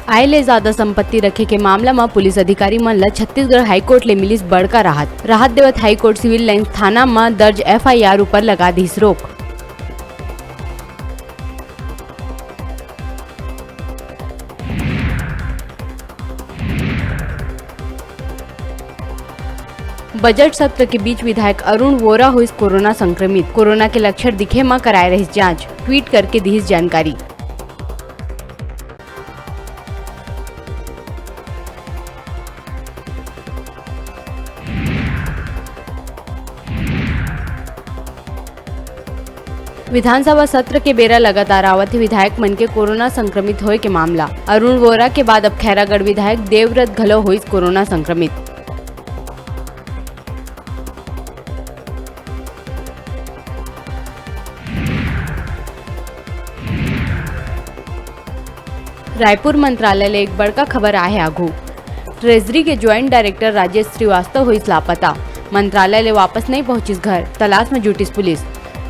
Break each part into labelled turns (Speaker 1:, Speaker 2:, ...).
Speaker 1: आय ले ज्यादा संपत्ति रखे के मामला में पुलिस अधिकारी मन ला छत्तीसगढ़ हाईकोर्ट ले मिलिस बड़का राहत देवत हाईकोर्ट सिविल लाइन थाना में दर्ज FIR ऊपर लगा दीस रोक। बजट सत्र के बीच विधायक अरुण वोरा हुई कोरोना संक्रमित, कोरोना के लक्षण दिखे में कराए रही जांच, ट्वीट करके दी जानकारी। विधानसभा सत्र के बेरा लगातार आवत विधायक मन के कोरोना संक्रमित होए के मामला। अरुण वोरा के बाद अब खैरागढ़ विधायक देवव्रत घलो हुई कोरोना संक्रमित। रायपुर मंत्रालय ले एक बड़का खबर आहे आघू। ट्रेजरी के ज्वाइंट डायरेक्टर राजेश श्रीवास्तव हुई लापता, मंत्रालय ले वापस नहीं पहुंचिस घर, तलाश में जुटिस पुलिस।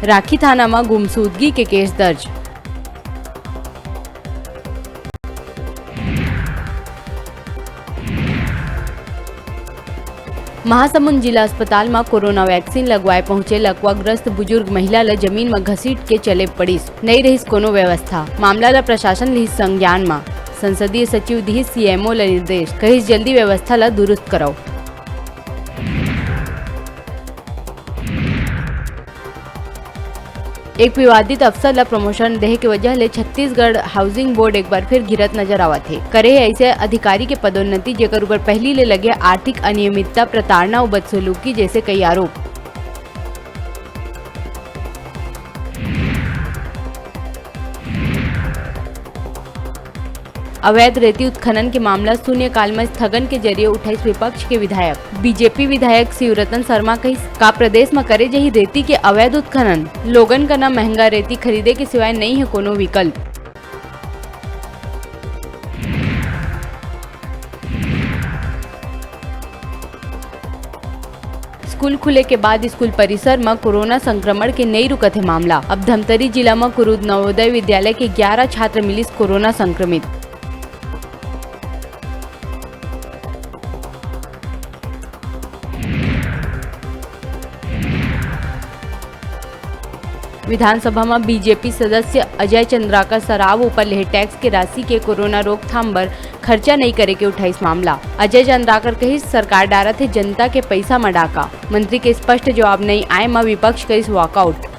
Speaker 1: राखी थाना में गुमशुदगी के केस दर्ज। महासमुंद जिला अस्पताल में कोरोना वैक्सीन लगवाए पहुंचे लकवाग्रस्त बुजुर्ग महिला ला जमीन में घसीट के चले पड़ीस, नहीं रहीस कोनो व्यवस्था। मामला ला प्रशासन लिहिस संज्ञान में, संसदीय सचिव दिहिस CMO ला निर्देश, कहिस जल्दी व्यवस्था ला दुरुस्त कराओ। एक विवादित अफसर ला प्रमोशन देहे के वजह ले छत्तीसगढ़ हाउसिंग बोर्ड एक बार फिर घिरत नजर आवत है। करे ऐसे अधिकारी के पदोन्नति जेकर ऊपर पहली ले लगे आर्थिक अनियमितता, प्रताड़ना और बदसलूकी जैसे कई आरोप। अवैध रेती उत्खनन के मामला शून्यकाल में स्थगन के जरिए उठाइस विपक्ष के विधायक। बीजेपी विधायक शिवरतन शर्मा कहिस का प्रदेश में करे जही रेती के अवैध उत्खनन, लोगन का न महंगा रेती खरीदे के सिवाय नहीं है कोनो विकल्प। स्कूल खुले के बाद स्कूल परिसर में कोरोना संक्रमण के नहीं रुकत है मामला। अब धमतरी जिला में कुरुद नवोदय विद्यालय के 11 छात्र मिलिस कोरोना संक्रमित। विधानसभा में बीजेपी सदस्य अजय चंद्राकर सराव ऊपर लेहे टैक्स के राशि के कोरोना रोकथाम बर खर्चा नहीं करे के उठाइस मामला। अजय चंद्राकर कही सरकार डारत है जनता के पैसा में डाका, मंत्री के स्पष्ट जवाब नहीं आए में विपक्ष कहिस वॉकआउट।